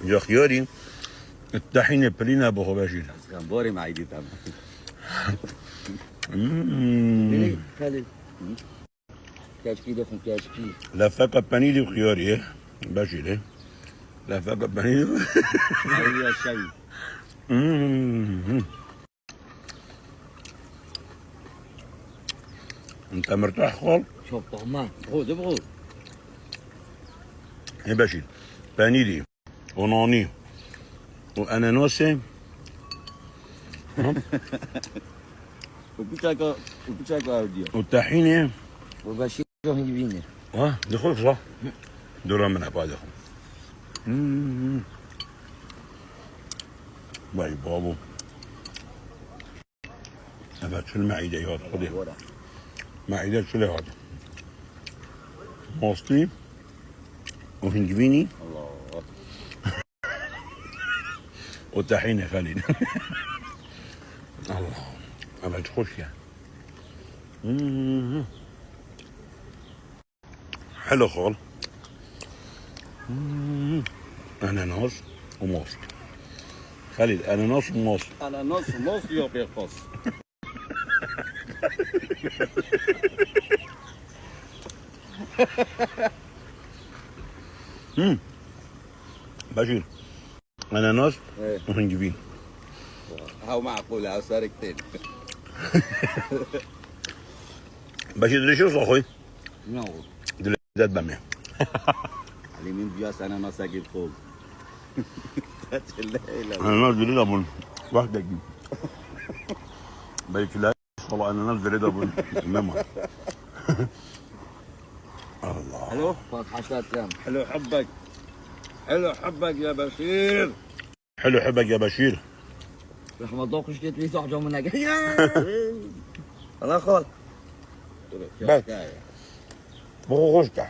يا خياري الطحينة برينا بخو بشير. بوري معيدي تمام. خالد كاشكي دفن كاشكي لا فاكهة بانيلي وخياري بشير. لا فاكهة بانيلي. هي الشاي. انت مرتاح خال؟ شوف طعمان بغود بغود. يا بشير بانيلي وناني واناناسي وبيتشاكو اوديو والطحينة وبشير هنجيبيني. دخل صح؟ دورا من عبادهم. باي بابو هذا شو المعدة يا خذي معدة شو هذا موصلي وهنجبيني الله وطحينة خالد. الله هذا تخش يا حلو خال. اناناس وموز خالد اناناس وموز. انا نص يوم يقص. بشير اناناس وهنجبين. هاو معقول هاو ساركتين. بشير دليشوس اخوي نو دليزات بامية. علي من بياس انا نصاقي فوق. اناناس دليل ابون واحدة جديد بيك لا والله اناناس دليل ابون ماما. الله حلو فاتحة شاتم. حلو حبك حلو حبك يا بشير. حلو حبك يا بشير. رحمة الله قشتت لي صحجة منك. الله خال بس بغو غشتة